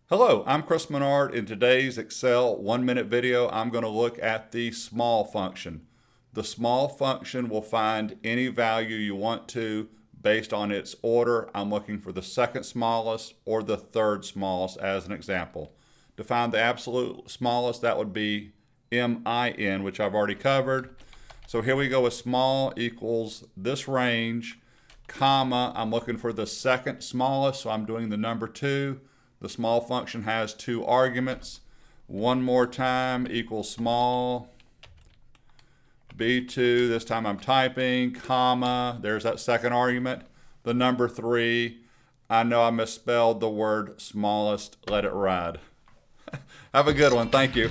Hello, I'm Chris Menard. In today's Excel 1-minute video, I'm going to look at the small function. The small function will find any value you want to based on its order. I'm looking for the second smallest or the third smallest as an example. To find the absolute smallest, that would be MIN, which I've already covered. So here we go with small equals this range, comma, I'm looking for the second smallest, so I'm doing the number 2. The small function has 2 arguments. One more time equals small b2. This time I'm typing, comma, there's that second argument. The number 3. I know I misspelled the word smallest. Let it ride. Have a good one. Thank you.